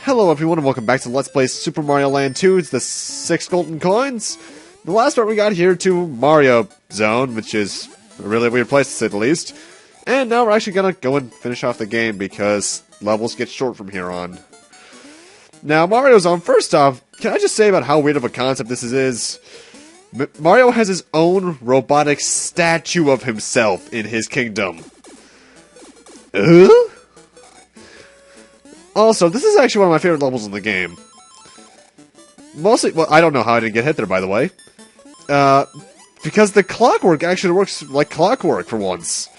Hello everyone and welcome back to Let's Play Super Mario Land 2. It's the 6 golden coins. The last part we got here to Mario Zone, which is a really weird place to say the least. And now we're actually gonna go and finish off the game because levels get short from here on. Now Mario Zone, first off, can I just say about how weird of a concept this is? Mario has his own robotic statue of himself in his kingdom. Also, this is actually one of my favorite levels in the game. Mostly, well, I don't know how I didn't get hit there, by the way. Because the clockwork actually works like clockwork for once.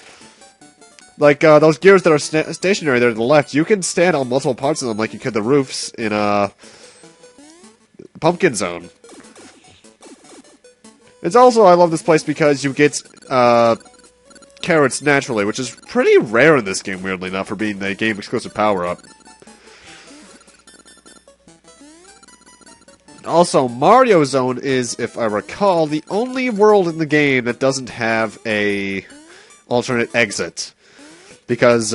Like, those gears that are stationary there to the left, you can stand on multiple parts of them like you could the roofs in, Pumpkin Zone. It's also, I love this place because you get, carrots naturally, which is pretty rare in this game, weirdly enough, for being the game-exclusive power-up. Also, Mario Zone is, if I recall, the only world in the game that doesn't have a alternate exit. Because,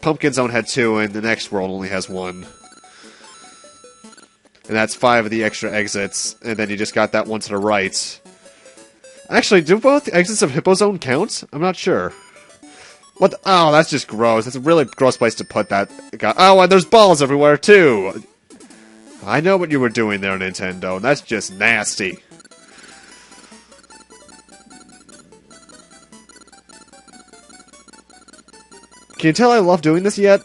Pumpkin Zone had 2, and the next world only has 1. And that's 5 of the extra exits, and then you just got that one to the right. Actually, do both exits of Hippo Zone count? I'm not sure. What? Oh, that's just gross. That's a really gross place to put that. Oh, and there's balls everywhere, too! I know what you were doing there, Nintendo, and that's just nasty. Can you tell I love doing this yet?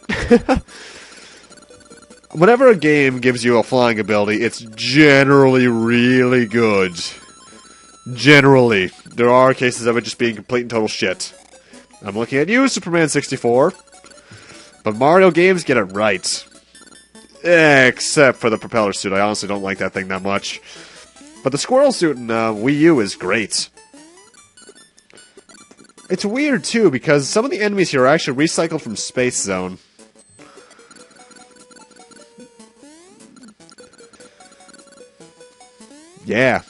Whenever a game gives you a flying ability, it's generally really good. Generally. There are cases of it just being complete and total shit. I'm looking at you, Superman 64. But Mario games get it right. Except for the propeller suit. I honestly don't like that thing that much. But the squirrel suit in Wii U is great. It's weird, too, because some of the enemies here are actually recycled from Space Zone. Yeah.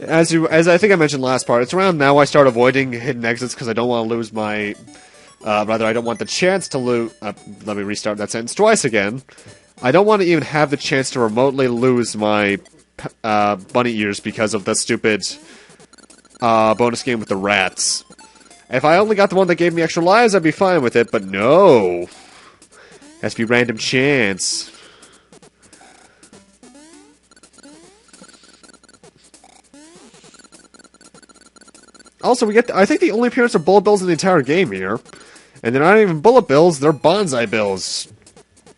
As I think I mentioned last part, it's around now I start avoiding hidden exits because I don't want to lose my... rather, I don't want the chance to lose... let me restart that sentence twice again. I don't want to even have the chance to remotely lose my bunny ears because of the stupid bonus game with the rats. If I only got the one that gave me extra lives, I'd be fine with it, but no. It has to be random chance. Also, we get, I think, the only appearance of bullet bills in the entire game here. And they're not even bullet bills, they're bonsai bills.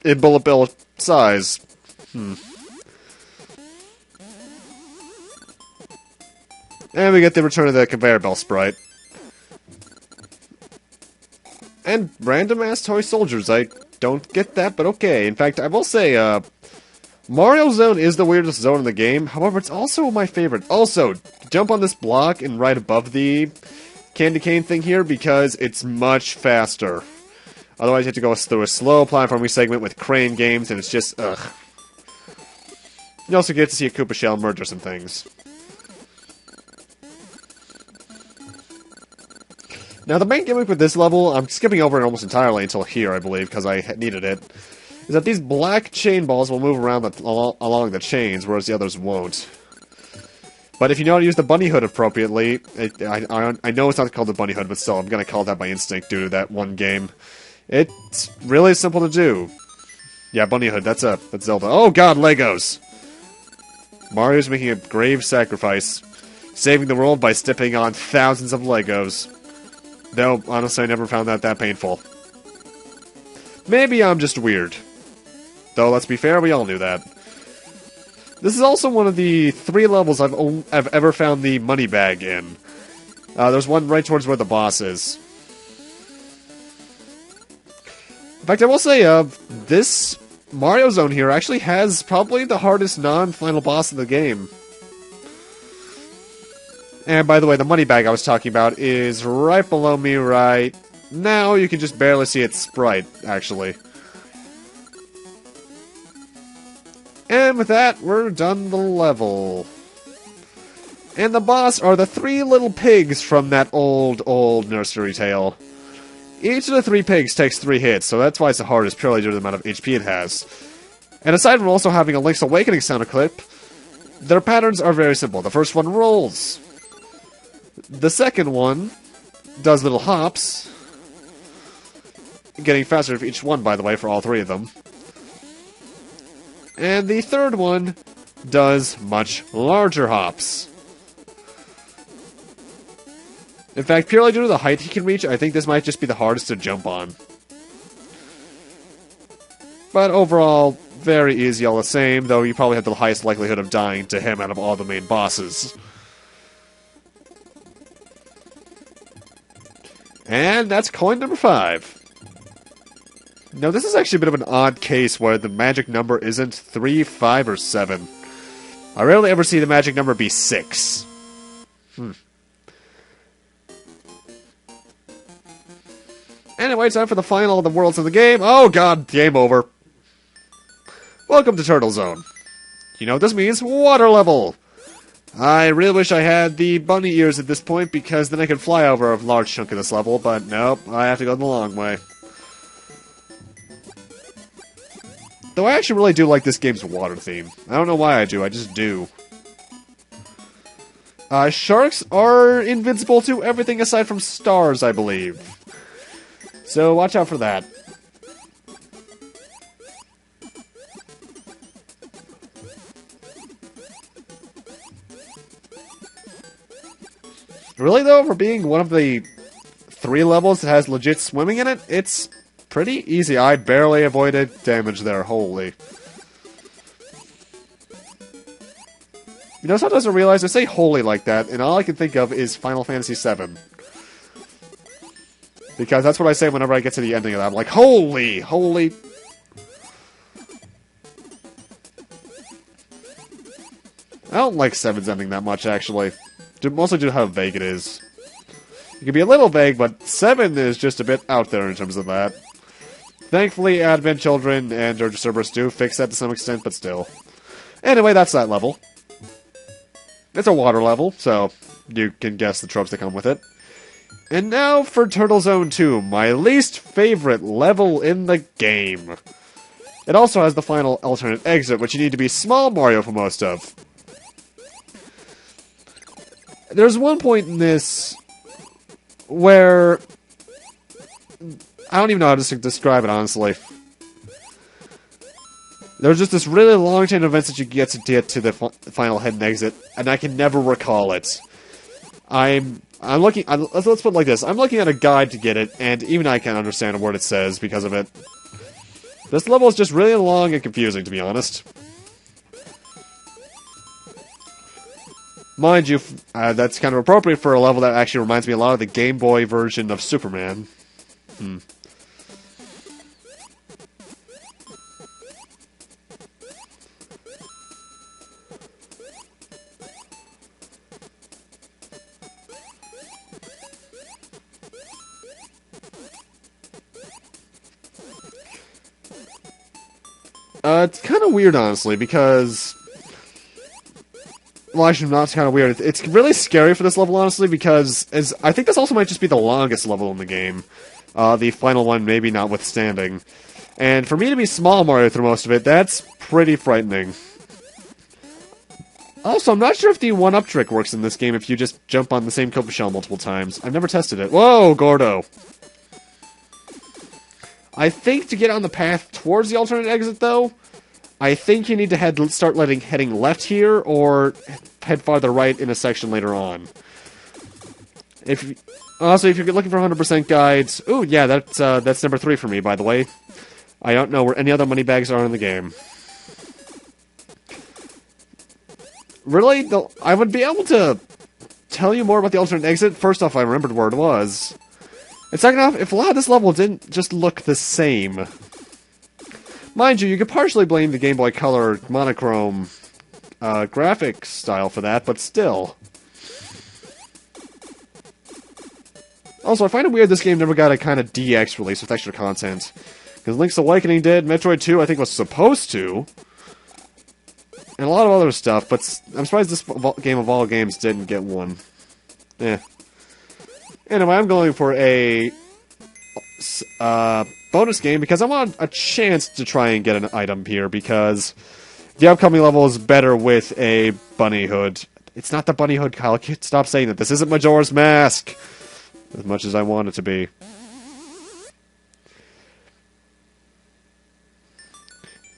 In bullet bill size. And we get the return of the conveyor belt sprite. And random-ass toy soldiers. I don't get that, but okay. In fact, I will say, Mario Zone is the weirdest zone in the game. However, it's also my favorite. Also, jump on this block and right above the candy cane thing here because it's much faster. Otherwise, you have to go through a slow platforming segment with crane games, and it's just, ugh. You also get to see a Koopa Shell murder some things. Now, the main gimmick with this level, I'm skipping over it almost entirely until here, I believe, because I needed it, is that these black chain balls will move around along the chains, whereas the others won't. But if you know how to use the bunny hood appropriately, I know it's not called the bunny hood, but still, I'm gonna call it that by instinct due to that one game. It's really simple to do. Yeah, bunny hood, that's Zelda. Oh god, Legos! Mario's making a grave sacrifice, saving the world by stepping on thousands of Legos. Though, honestly, I never found that painful. Maybe I'm just weird. Though, let's be fair, we all knew that. This is also one of the 3 levels I've ever found the money bag in. There's one right towards where the boss is. In fact, I will say, this Mario Zone here actually has probably the hardest non-final boss in the game. And by the way, the money bag I was talking about is right below me right now. You can just barely see its sprite, actually. And with that, we're done the level. And the boss are the 3 little pigs from that old nursery tale. Each of the 3 pigs takes 3 hits, so that's why it's the hardest, purely due to the amount of HP it has. And aside from also having a Link's Awakening sound clip, their patterns are very simple. The first one rolls. The second one does little hops, getting faster for each one, by the way, for all 3 of them. And the third one does much larger hops. In fact, purely due to the height he can reach, I think this might just be the hardest to jump on. But overall, very easy all the same, though you probably have the highest likelihood of dying to him out of all the main bosses. And that's coin number 5. Now, this is actually a bit of an odd case where the magic number isn't 3, 5, or 7. I rarely ever see the magic number be 6. Anyway, time for the final of the worlds of the game. Oh god, game over. Welcome to Turtle Zone. You know what this means? Water level! I really wish I had the bunny ears at this point, because then I could fly over a large chunk of this level, but nope, I have to go the long way. Though I actually really do like this game's water theme. I don't know why I do, I just do. Sharks are invincible to everything aside from stars, I believe. So watch out for that. Really though, for being one of the 3 levels that has legit swimming in it, it's pretty easy. I barely avoided damage there, holy. You know, sometimes I realize I say holy like that, and all I can think of is Final Fantasy VII. Because that's what I say whenever I get to the ending of that. I'm like, holy, holy. I don't like 7's ending that much, actually. Mostly due to how vague it is. It can be a little vague, but 7 is just a bit out there in terms of that. Thankfully, Advent Children and Dirge of Cerberus do fix that to some extent, but still. Anyway, that's that level. It's a water level, so you can guess the tropes that come with it. And now for Turtle Zone 2, my least favorite level in the game. It also has the final alternate exit, which you need to be Small Mario for most of. There's one point in this where I don't even know how to describe it, honestly. There's just this really long chain of events that you get to the final hidden exit, and I can never recall it. I'm looking. Let's put it like this: I'm looking at a guide to get it, and even I can't understand a word it says because of it. This level is just really long and confusing, to be honest. Mind you, that's kind of appropriate for a level that actually reminds me a lot of the Game Boy version of Superman. It's kind of weird, honestly, because... Well, actually, not kind of weird. It's really scary for this level, honestly, because I think this also might just be the longest level in the game. The final one maybe notwithstanding. And for me to be Small Mario through most of it, that's pretty frightening. Also, I'm not sure if the 1-up trick works in this game if you just jump on the same Koopa shell multiple times. I've never tested it. Whoa, Gordo! I think to get on the path towards the alternate exit, though, I think you need to start heading left here, or head farther right in a section later on. Also, if you're looking for 100% guides... Ooh, yeah, that's number 3 for me, by the way. I don't know where any other money bags are in the game. Really? I would be able to tell you more about the alternate exit. First off, I remembered where it was. And second off, if a lot of this level didn't just look the same... Mind you, you could partially blame the Game Boy Color monochrome graphics style for that, but still. Also, I find it weird this game never got a kind of DX release with extra content. Because Link's Awakening did, Metroid 2 I think was supposed to. And a lot of other stuff, but I'm surprised this game of all games didn't get one. Eh. Anyway, I'm going for a bonus game because I want a chance to try and get an item here because the upcoming level is better with a bunny hood. It's not the bunny hood, Kyle. Stop saying that. This isn't Majora's Mask. As much as I want it to be.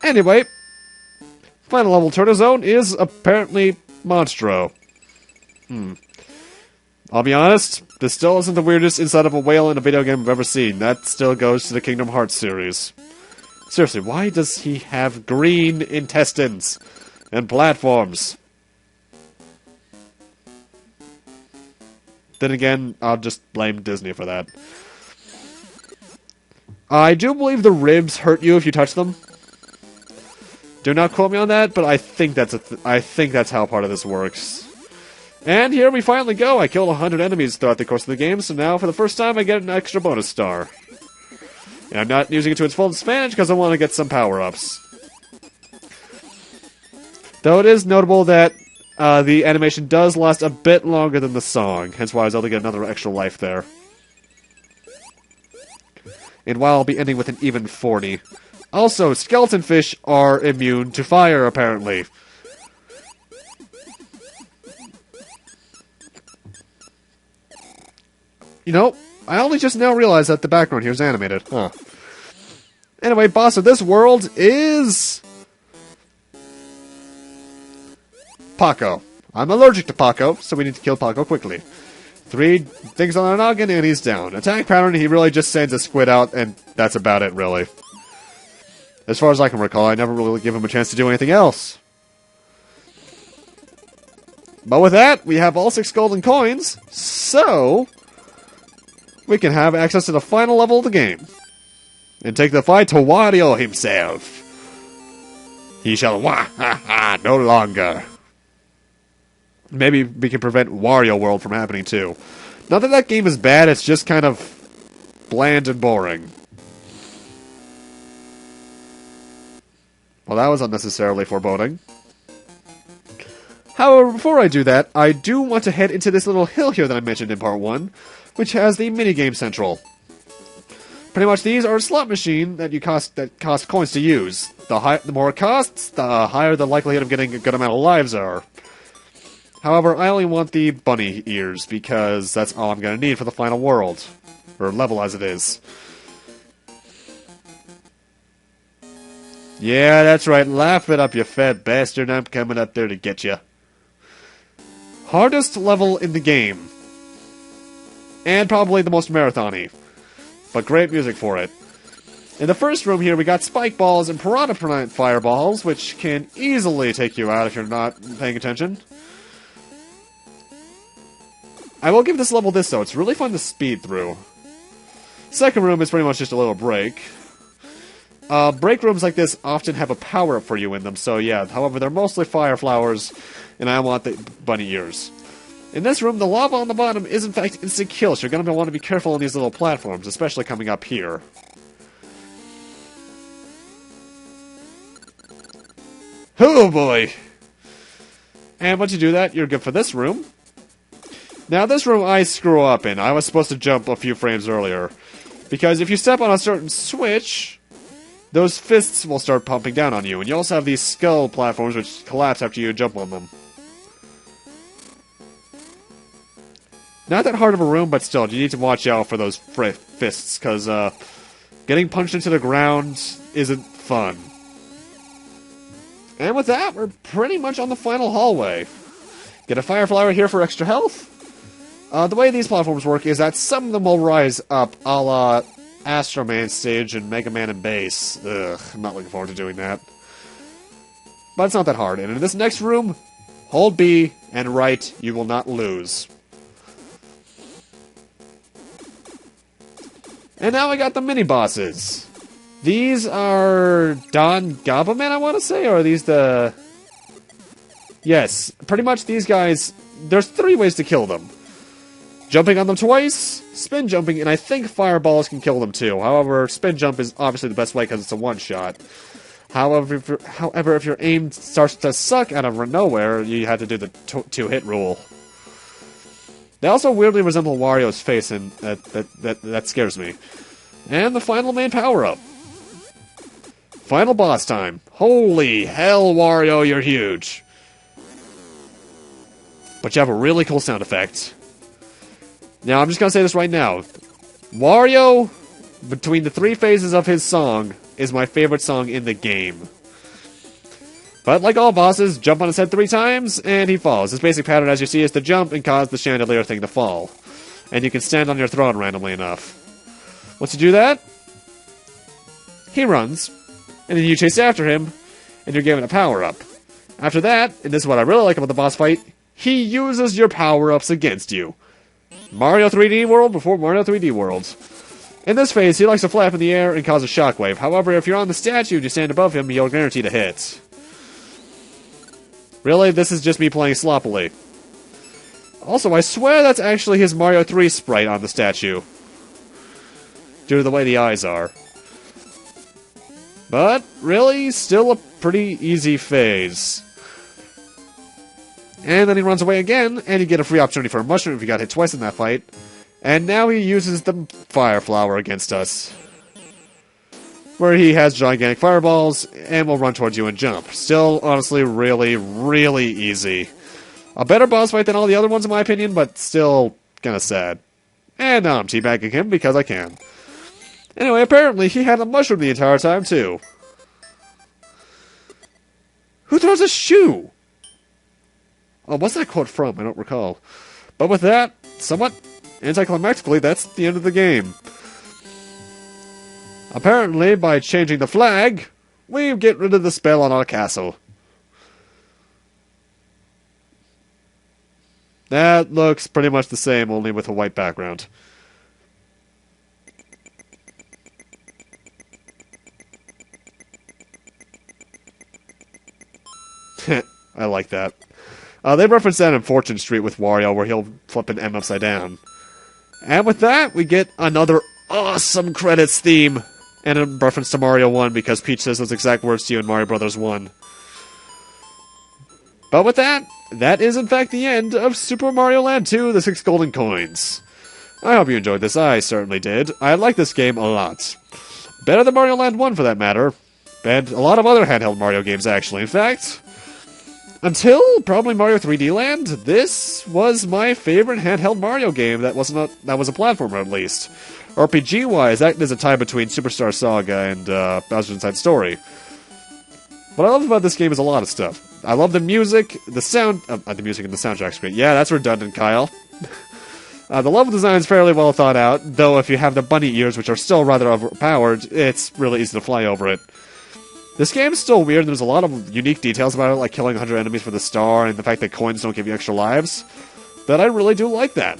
Anyway, final level Turtle Zone is apparently Monstro. I'll be honest, this still isn't the weirdest inside of a whale in a video game I've ever seen. That still goes to the Kingdom Hearts series. Seriously, why does he have green intestines and platforms? Then again, I'll just blame Disney for that. I do believe the ribs hurt you if you touch them. Do not quote me on that, but I think that's I think that's how part of this works. And here we finally go. I killed 100 enemies throughout the course of the game, so now for the first time I get an extra bonus star. And I'm not using it to its full advantage because I want to get some power-ups. Though it is notable that the animation does last a bit longer than the song, hence why I was able to get another extra life there. And while I'll be ending with an even 40. Also, skeleton fish are immune to fire, apparently. You know, I only just now realized that the background here is animated. Huh. Anyway, boss of this world is... Paco. I'm allergic to Paco, so we need to kill Paco quickly. 3 things on our noggin, and he's down. Attack pattern, he really just sends a squid out, and that's about it, really. As far as I can recall, I never really give him a chance to do anything else. But with that, we have all 6 golden coins, so... we can have access to the final level of the game. And take the fight to Wario himself. He shall no longer. Maybe we can prevent Wario World from happening too. Not that that game is bad, it's just kind of bland and boring. Well, that was unnecessarily foreboding. However, before I do that, I do want to head into this little hill here that I mentioned in part 1, which has the minigame central. Pretty much these are a slot machine that cost coins to use. The more it costs, the higher the likelihood of getting a good amount of lives are. However, I only want the bunny ears, because that's all I'm going to need for the final world. Or level as it is. Yeah, that's right, laugh it up, you fat bastard, I'm coming up there to get you. Hardest level in the game. And probably the most marathon-y. But great music for it. In the first room here, we got spike balls and piranha plant fireballs, which can easily take you out if you're not paying attention. I will give this level this, though. It's really fun to speed through. Second room is pretty much just a little break. Break rooms like this often have a power-up for you in them, so yeah. However, they're mostly fire flowers, and I want the bunny ears. In this room, the lava on the bottom is in fact instant kill, so you're going to want to be careful on these little platforms, especially coming up here. Oh boy! And once you do that, you're good for this room. Now this room I screw up in. I was supposed to jump a few frames earlier. Because if you step on a certain switch, those fists will start pumping down on you. And you also have these skull platforms which collapse after you jump on them. Not that hard of a room, but still, you need to watch out for those fists, because getting punched into the ground isn't fun. And with that, we're pretty much on the final hallway. Get a fire flower here for extra health. The way these platforms work is that some of them will rise up, a la Astro Man stage and Mega Man and Bass. Ugh, I'm not looking forward to doing that. But it's not that hard. And in this next room, hold B and right, you will not lose. And now we got the mini-bosses. These are Don Gabaman, I want to say? Or are these the... Yes, pretty much these guys... There's 3 ways to kill them. Jumping on them twice, spin jumping, and I think fireballs can kill them too. However, spin jump is obviously the best way because it's a one-shot. However, if your aim starts to suck out of nowhere, you have to do the 2-hit rule. They also weirdly resemble Wario's face, and that scares me. And the final main power-up. Final boss time. Holy hell, Wario, you're huge. But you have a really cool sound effect. Now, I'm just gonna say this right now. Wario, between the 3 phases of his song, is my favorite song in the game. But like all bosses, jump on his head 3 times, and he falls. His basic pattern, as you see, is to jump and cause the chandelier thing to fall. And you can stand on your throne randomly enough. Once you do that, he runs, and then you chase after him, and you're given a power-up. After that, and this is what I really like about the boss fight, he uses your power-ups against you. Mario 3D World before Mario 3D World. In this phase, he likes to fly up in the air and cause a shockwave. However, if you're on the statue and you stand above him, you're guaranteed a hit. Really, this is just me playing sloppily. Also, I swear that's actually his Mario 3 sprite on the statue. Due to the way the eyes are. But, really, still a pretty easy phase. And then he runs away again, and you get a free opportunity for a mushroom if you got hit twice in that fight. And now he uses the fire flower against us. Where he has gigantic fireballs, and will run towards you and jump. Still, honestly, really, really easy. A better boss fight than all the other ones in my opinion, but still kinda sad. And now I'm teabagging him because I can. Anyway, apparently he had a mushroom the entire time, too. Who throws a shoe? Oh, what's that quote from? I don't recall. But with that, somewhat anticlimactically, that's the end of the game. Apparently, by changing the flag, we get rid of the spell on our castle. That looks pretty much the same, only with a white background. I like that. They reference that in Fortune Street with Wario, where he'll flip an M upside down. And with that, we get another awesome credits theme, and a reference to Mario 1, because Peach says those exact words to you in Mario Bros. 1. But with that, that is in fact the end of Super Mario Land 2, The 6 Golden Coins. I hope you enjoyed this, I certainly did. I like this game a lot. Better than Mario Land 1, for that matter. And a lot of other handheld Mario games, actually. In fact, until probably Mario 3D Land, this was my favorite handheld Mario game that was a platformer, at least. RPG-wise, that is a tie between Superstar Saga and Bowser's Inside Story. What I love about this game is a lot of stuff. I love the music, the sound... the music and the soundtrack's great. Yeah, that's redundant, Kyle. The level design is fairly well thought out, though if you have the bunny ears, which are still rather overpowered, it's really easy to fly over it. This game's still weird, there's a lot of unique details about it, like killing 100 enemies for the star, and the fact that coins don't give you extra lives, but I really do like that.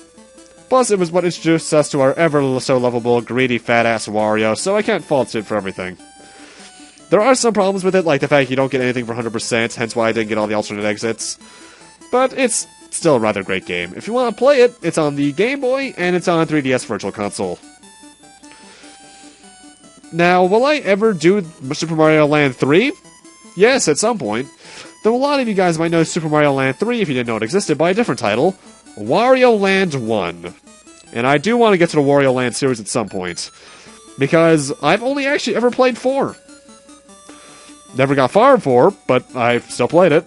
Plus, it was what introduced us to our ever-so-lovable, greedy, fat-ass Wario, so I can't fault it for everything. There are some problems with it, like the fact you don't get anything for 100%, hence why I didn't get all the alternate exits. But it's still a rather great game. If you want to play it, it's on the Game Boy, and it's on 3DS Virtual Console. Now, will I ever do Super Mario Land 3? Yes, at some point. Though a lot of you guys might know Super Mario Land 3 if you didn't know it existed by a different title, Wario Land 1. And I do want to get to the Wario Land series at some point, because I've only actually ever played 4. Never got far in 4, but I've still played it.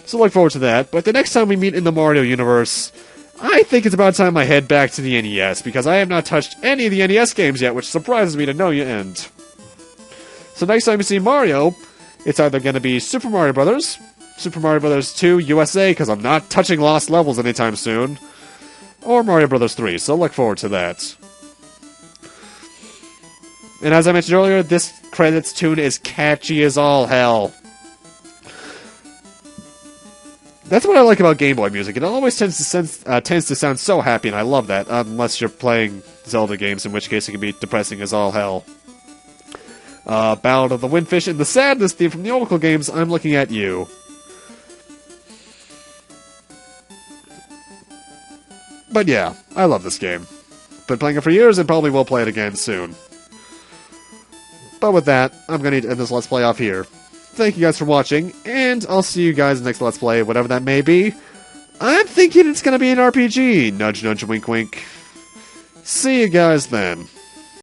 So look forward to that. But the next time we meet in the Mario universe, I think it's about time I head back to the NES, because I have not touched any of the NES games yet, which surprises me to no end. So next time you see Mario, it's either going to be Super Mario Bros., Super Mario Bros. 2 USA, because I'm not touching Lost Levels anytime soon, or Mario Bros. 3, so look forward to that. And as I mentioned earlier, this credits tune is catchy as all hell. That's what I like about Game Boy music. It always tends to sound so happy, and I love that, unless you're playing Zelda games, in which case it can be depressing as all hell. Ballad of the Windfish and the Sadness theme from the Oracle games, I'm looking at you. But yeah, I love this game. Been playing it for years and probably will play it again soon. But with that, I'm going to end this Let's Play off here. Thank you guys for watching, and I'll see you guys next Let's Play, whatever that may be. I'm thinking it's going to be an RPG. Nudge, nudge, wink, wink. See you guys then.